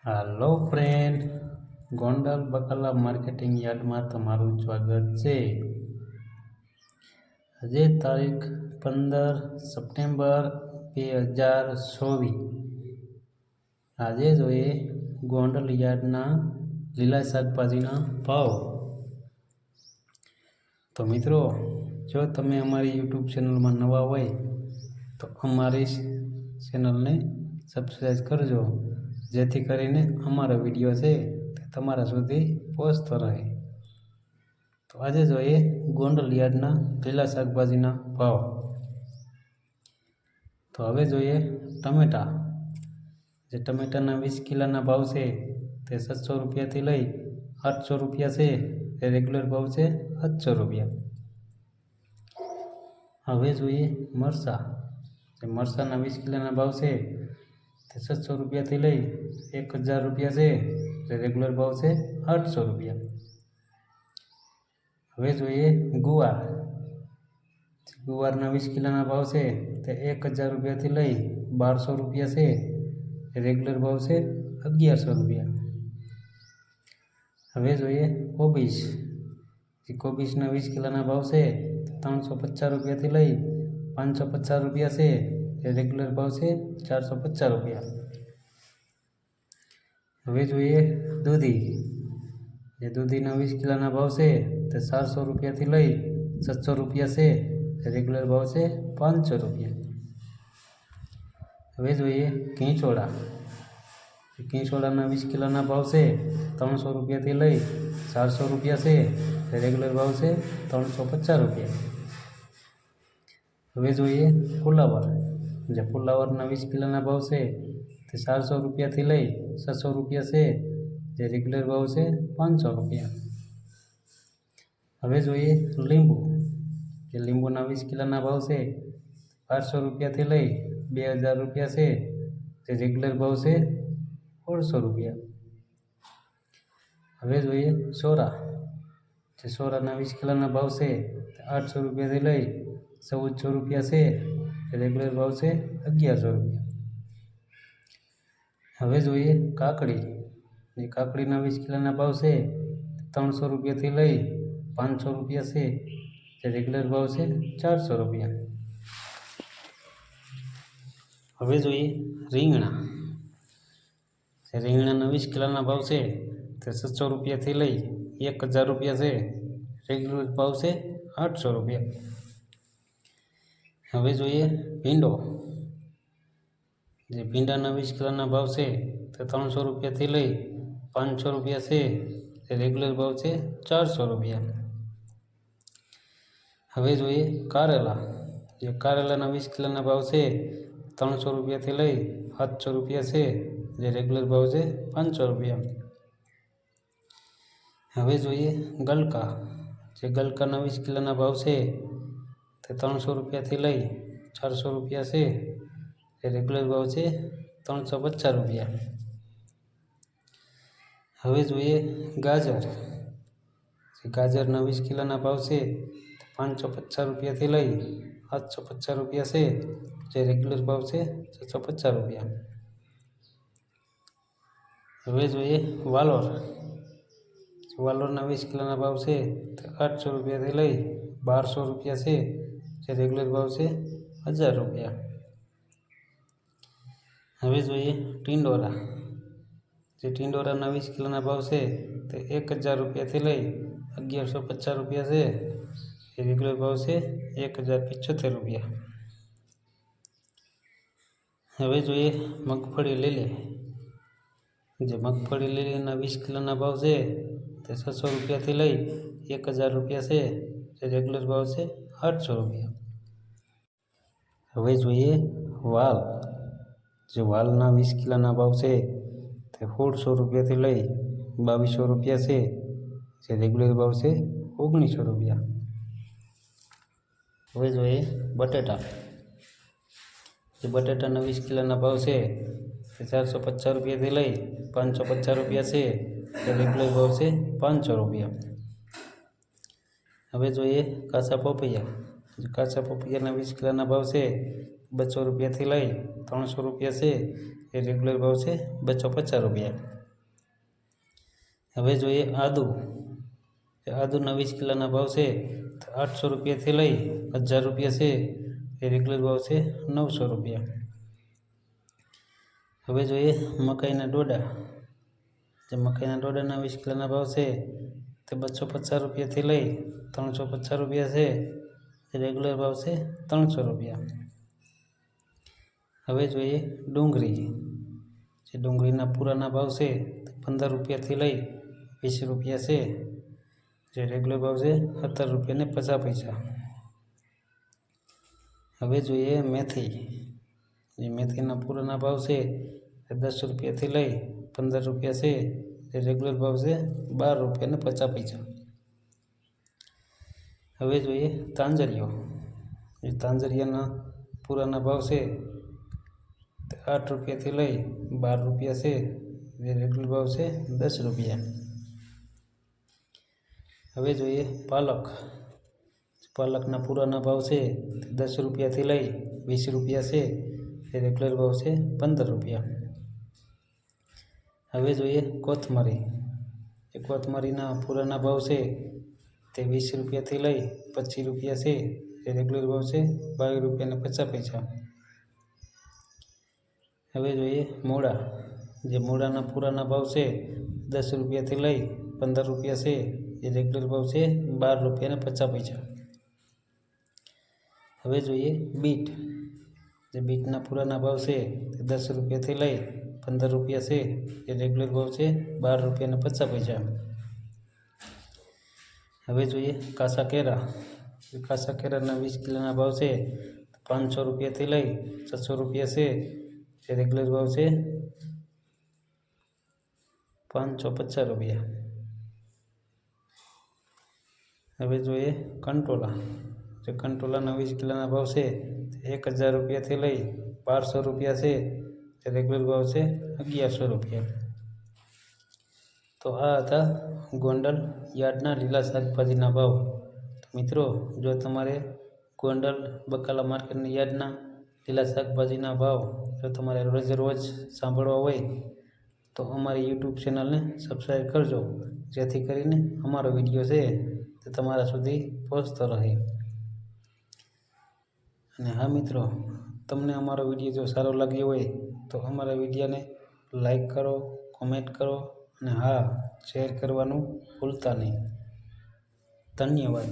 Hello friend, Gondal बकाला marketing yard में तमारू स्वागत है। आज तारीख 15 सप्टेम्बर 2024। आज जोईए गोंडल यार्डना लीला शाकभाजीना भाव। तो मित्रों, जो तमे अमारी यूट्यूब चेनल में नवा होय तो अमारी चेनल ने सब्सक्राइब करजो, जेथी करीने अमारा विडियो है तमारा सुधी पहोंचतो रहे। तो आज जोईए गोंडल यार्डना लीला शाकभाजीना भाव। तो हवे जोईए टमेटा। जे टमेटाना 20 किलोना भाव है ते 700 रुपया थी लई 800 रुपया से रेग्युलर भाव है 800 रुपया। हवे जोईए मरचा। जे मरचाना 20 किलोना भाव है 700 रुपया थी लई 1000 रुपया से रेग्युलर भाव से 800 रुपया। हवे जोईए गुवार। गुवारना 20 किलोना भाव से 1000 रुपया थी लई 1200 रुपया से रेग्युलर भाव से 1100 रुपया। हवे जोईए कोबीज। कोबीजना 20 किलोना भाव से 350 रुपया थी लई 550 रुपया से रेग्युलर भाव से 450 रुपया। हवे जोईए दूधी। ये दूधीना 20 किलोना भाव से 400 रुपया थी लई 700 रुपया से रेग्युलर भाव से 500 रुपया। हवे जोईए कीचोड़ा। कीचोड़ाना 20 किलोना भाव से 300 रुपया थी लई 400 रुपया से रेग्युलर भाव से 350 रुपया। हवे जोईए फुलावर। जे फुलावरना 20 किलोना भाव से 400 रुपया थी लई 600 रुपया से जे रेग्युलर भाव से 500 रुपया। हवे जोईए लींबू। जे लींबूना 20 किलोना भाव से 800 रुपया थी लई 2000 रुपया से जे रेग्युलर भाव से 400 रुपया। हवे जोईए सोरा। जे सोराना 20 किलोना भाव से 800 रुपया थी लई 1400 रुपया से रेग्युलर भाव से 1100 रुपया। हवे जोईए काकड़ी। ये काकड़ीना 20 किलोना भाव से 300 रुपया थी लई 500 रुपया से रेग्युलर भाव से 400 रुपया। हवे जोईए રીંગણા। રીંગણાના 20 કિલોના ભાવ છે 700 रुपया थी लई 1000 रुपया से रेग्युलर भाव से 800 रुपया। हवे जोईए भींडो। जे भींडाना 20 किलोना भाव से 300 रुपया थी लई 500 रुपया से रेग्युलर भाव से 400 रुपया। हवे जोईए कारेला। जे कारेलाना 20 किलोना भाव से 300 रुपया थी लई 700 रुपया से जे रेग्युलर भाव से 500 रुपया। हवे जोईए गलका। जे गलकाना 20 किलोना भाव से 300 रुपया थी लई 400 रुपया से रेग्युलर भाव से 350 रुपया। हवे जोईए गाजर। गाजरना 20 किलोना भाव से 550 रुपया थी लई 750 रुपया से जे रेग्युलर भाव से 650 रुपया। हवे जोईए वालोर। वालोरना 20 किलोना भाव से 800 रुपया थी लई 1200 रुपया से जे रेग्युलर भाव से 1000 रुपया। हवे जोईए टिंडोरा। जे टिंडोराना 20 किलोना भाव से 1000 रुपया थी लई 1150 रुपया से रेग्युलर भाव से 1075 रुपया। हवे जोईए मगफળી લીલી। जे मगफળી લીલીના 20 किलोना भाव से 600 रुपया थी लई 1000 रुपया से रेग्युलर भाव से 800 रुपया। हवे जोईए वाल। जो वालना 20 किलोना भाव से 1600 रुपया थी लई 2200 रुपया से जे रेग्युलर भाव से 1900 रुपया। हवे जोईए बटेटा। जो बटेटाना 20 किलोना भाव से 450 रुपया थी लई 550 रुपया से रेग्युलर भाव से 500 रुपया। हवे जोईए काचा पपैया। जो काचा पपैयाना 20 किलोना भाव से 200 रुपया थी लई 300 रुपया से એ રેગ્યુલર ભાવ છે 250 રૂપિયા। હવે જોઈએ આદુ। આદુના 20 કિલોના ભાવ છે 800 રૂપિયાથી લઈ 1000 રૂપિયા છે એ રેગ્યુલર ભાવ છે 900 રૂપિયા। હવે જોઈએ મકાઈના ડોડા। જે મકાઈના ડોડાના 20 કિલોના ભાવ છે તે 250 રૂપિયાથી લઈ 350 રૂપિયા છે એ રેગ્યુલર ભાવ છે 300 રૂપિયા। હવે જોઈએ ડુંગળી। જે ડુંગળીના પૂરાના ભાવ છે તે 15 રૂપિયાથી લઈ 20 રૂપિયા છે જે રેગ્યુલર ભાવ છે 17 રૂપિયા ને 50 પૈસા। હવે જોઈએ મેથી। જે મેથીના પૂરાના ભાવ છે તે 10 રૂપિયાથી લઈ 15 રૂપિયા છે જે રેગ્યુલર ભાવ છે 12 રૂપિયા ને 50 પૈસા। હવે જોઈએ તાંજરીઓ। જે તાંજરિયાના પૂરાના ભાવ છે તે 8 રૂપિયાથી લઈ 12 રૂપિયા છે જે રેગ્યુલર ભાવ છે 10 રૂપિયા। હવે જોઈએ પાલક। પાલકના પૂરાના ભાવ છે તે 10 રૂપિયાથી લઈ 20 રૂપિયા છે જે રેગ્યુલર ભાવ છે 15 રૂપિયા। હવે જોઈએ કોથમરી। એ કોથમરીના પૂરાના ભાવ છે તે 20 રૂપિયાથી લઈ 25 રૂપિયા છે જે રેગ્યુલર ભાવ છે 22 રૂપિયા ને 50 પૈસા। હવે જોઈએ મૂળા। જે મૂળાના પૂરાના ભાવ છે 10 રૂપિયાથી લઈ 15 રૂપિયા છે જે રેગ્યુલર ભાવ છે 12 રૂપિયા ને 50 પૈસા। હવે જોઈએ બીટ। જે બીટના પૂરાના ભાવ છે તે 10 રૂપિયાથી લઈ 15 રૂપિયા છે જે રેગ્યુલર ભાવ છે 12 રૂપિયા ને 50 પૈસા। હવે જોઈએ કાસા કેરા। કાસા કેરાના 20 કિલોના ભાવ છે 500 રૂપિયાથી લઈ 600 રૂપિયા છે જે રેગ્યુલર ભાવ છે 550 રૂપિયા। હવે જોઈએ કંટોલા। જે કંટોલાના 20 કિલોના ભાવ છે 1000 રૂપિયાથી લઈ 1200 રૂપિયા છે જે રેગ્યુલર ભાવ છે 1100 રૂપિયા। તો આ હતા ગોંડલ યાર્ડના લીલા શાકભાજીના ભાવ। તો મિત્રો, જો તમારે ગોંડલ બકાલા માર્કેટની યાર્ડના લીલા શાકભાજીના ભાવ જો તમારે રોજે રોજ સાંભળવા હોય તો અમારી યુટ્યુબ ચેનલને સબસ્ક્રાઈબ કરજો, જેથી કરીને અમારો વિડીયો છે તે તમારા સુધી પહોંચતો રહે। અને હા મિત્રો, તમને અમારો વિડીયો જો સારો લાગ્યો હોય તો અમારા વિડીયોને લાઈક કરો, કોમેન્ટ કરો અને હા, શેર કરવાનું ભૂલતા નહીં। ધન્યવાદ।